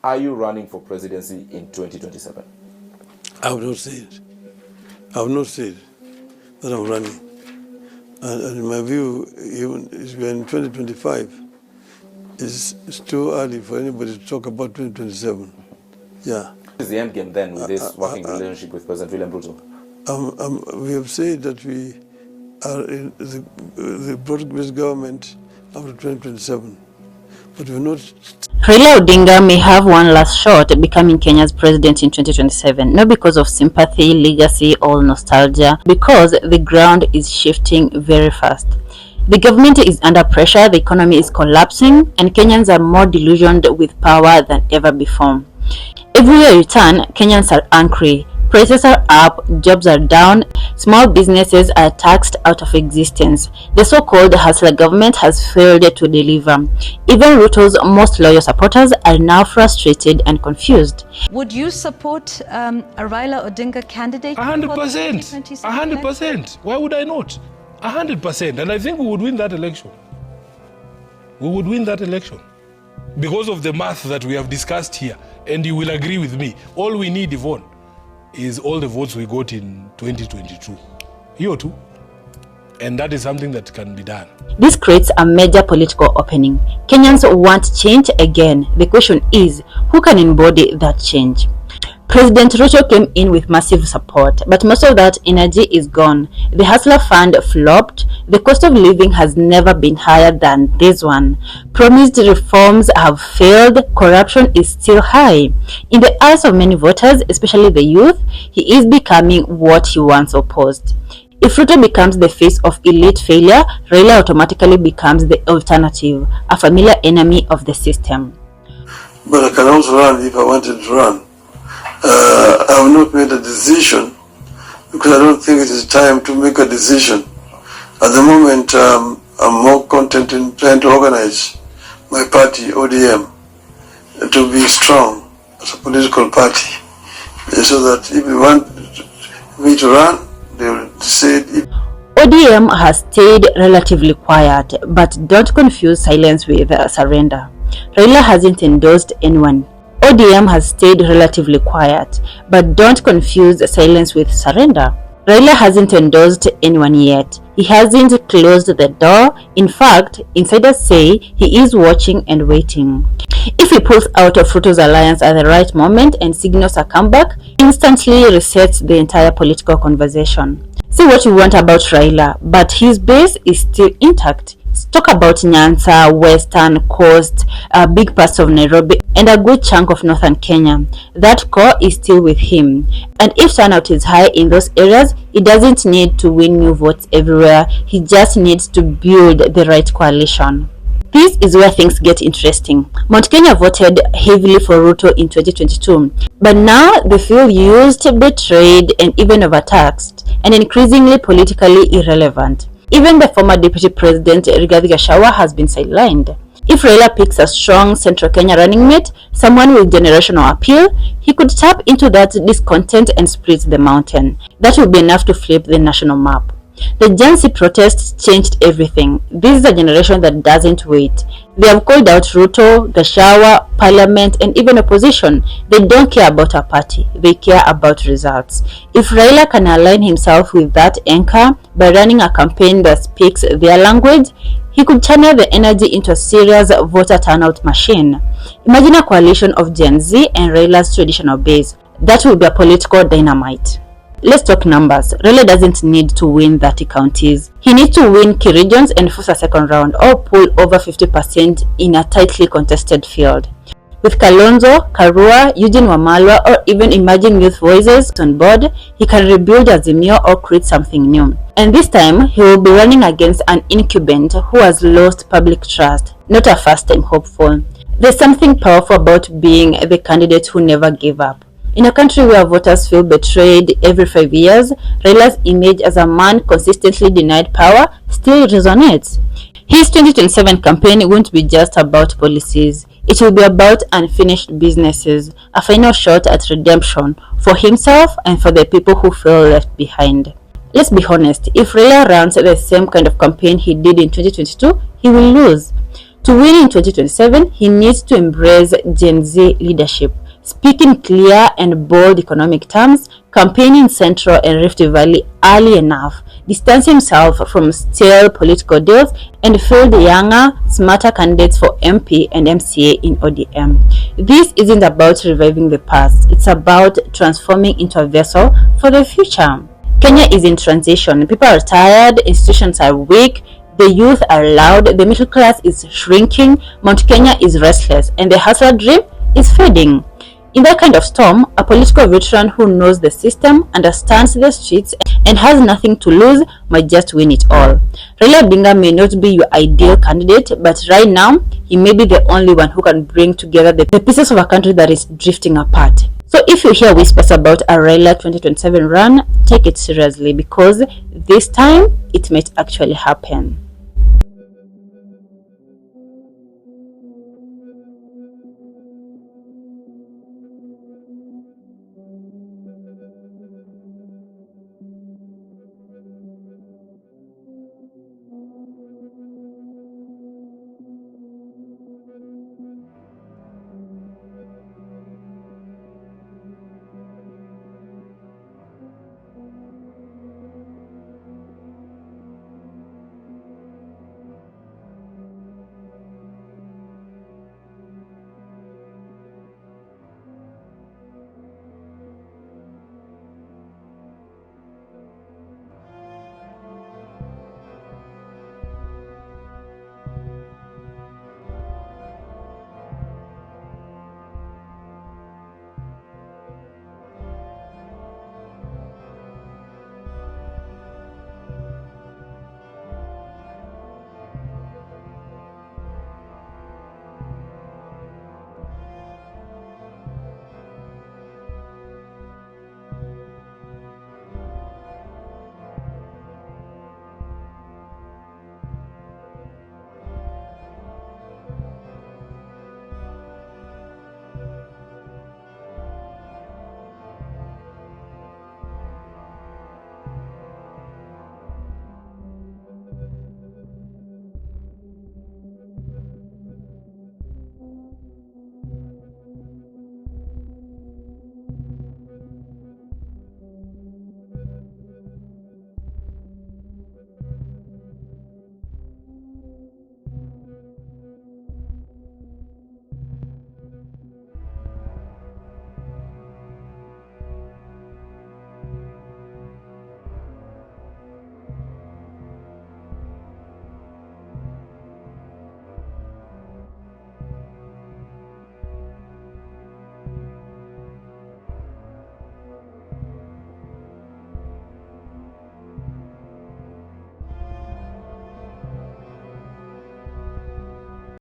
Are you running for presidency in 2027? I have not said. I have not said that I'm running. And in my view, even if we are in 2025, it's too early for anybody to talk about 2027. Yeah. What is the end game then with this working relationship with President William Ruto? We have said that we are in the broad-based government after 2027, but we're not. Raila Odinga may have one last shot at becoming Kenya's president in 2027, not because of sympathy, legacy, or nostalgia, because the ground is shifting very fast. The government is under pressure, the economy is collapsing, and Kenyans are more delusioned with power than ever before. Everywhere you turn, Kenyans are angry. Prices are up, jobs are down, small businesses are taxed out of existence. The so-called hustler government has failed to deliver. Even Ruto's most loyal supporters are now frustrated and confused. Would you support a Raila Odinga candidate? 100%. 100%. Why would I not? 100%. And I think we would win that election. We would win that election. Because of the math that we have discussed here. And you will agree with me. All we need, Yvonne, is all the votes we got in 2022. You too. And that is something that can be done. This creates a major political opening. Kenyans want change again. The question is, who can embody that change? President Ruto came in with massive support, but most of that energy is gone. The Hustler Fund flopped. The cost of living has never been higher than this one. Promised reforms have failed. Corruption is still high. In the eyes of many voters, especially the youth, he is becoming what he once opposed. If Ruto becomes the face of elite failure, Raila automatically becomes the alternative, a familiar enemy of the system. But I can also run if I wanted to run. I have not made a decision because I don't think it is time to make a decision. At the moment, I'm more content in trying to organize my party, ODM, to be strong as a political party, so that if you want me to run, they will decide. ODM has stayed relatively quiet, but don't confuse silence with surrender. Raila hasn't endorsed anyone. ODM has stayed relatively quiet, but don't confuse silence with surrender. Raila hasn't endorsed anyone yet. He hasn't closed the door. In fact, insiders say he is watching and waiting. If he pulls out of Ruto's alliance at the right moment and signals a comeback, instantly resets the entire political conversation. Say what you want about Raila, but his base is still intact. Talk about Nyanza, Western Coast, big parts of Nairobi, and a good chunk of northern Kenya. That core is still with him. And if turnout is high in those areas, he doesn't need to win new votes everywhere. He just needs to build the right coalition. This is where things get interesting. Mount Kenya voted heavily for Ruto in 2022, but now they feel used, betrayed, and even overtaxed, and increasingly politically irrelevant. Even the former Deputy President Rigathi Gachagua has been sidelined. If Raila picks a strong Central Kenya running mate, someone with generational appeal, he could tap into that discontent and split the mountain. That will be enough to flip the national map. The Gen Z protests changed everything. This is a generation that doesn't wait. They have called out Ruto, Gachagua, Parliament, and even opposition. They don't care about a party. They care about results. If Raila can align himself with that anchor by running a campaign that speaks their language, he could channel the energy into a serious voter turnout machine. Imagine a coalition of Gen Z and Raila's traditional base. That would be a political dynamite. Let's talk numbers. Raila doesn't need to win 30 counties. He needs to win key regions and force a second round or pull over 50% in a tightly contested field. With Kalonzo, Karua, Eugene Wamalwa, or even emerging youth voices on board, he can rebuild Azimio or create something new. And this time, he will be running against an incumbent who has lost public trust, not a first-time hopeful. There's something powerful about being the candidate who never gave up. In a country where voters feel betrayed every 5 years, Raila's image as a man consistently denied power still resonates. His 2027 campaign won't be just about policies. It will be about unfinished businesses, a final shot at redemption for himself and for the people who feel left behind. Let's be honest, if Raila runs the same kind of campaign he did in 2022, he will lose. To win in 2027, he needs to embrace Gen Z leadership, speak in clear and bold economic terms, campaign in Central and Rift Valley early enough, distance himself from stale political deals, and field younger, smarter candidates for MP and MCA in ODM. This isn't about reviving the past, it's about transforming into a vessel for the future. Kenya is in transition. People are tired, institutions are weak, the youth are loud, the middle class is shrinking, Mount Kenya is restless, and the hustler dream is fading. In that kind of storm, a political veteran who knows the system, understands the streets, and has nothing to lose might just win it all. Raila Odinga may not be your ideal candidate, but right now, he may be the only one who can bring together the pieces of a country that is drifting apart. So if you hear whispers about a Raila 2027 run, take it seriously, because this time, it might actually happen.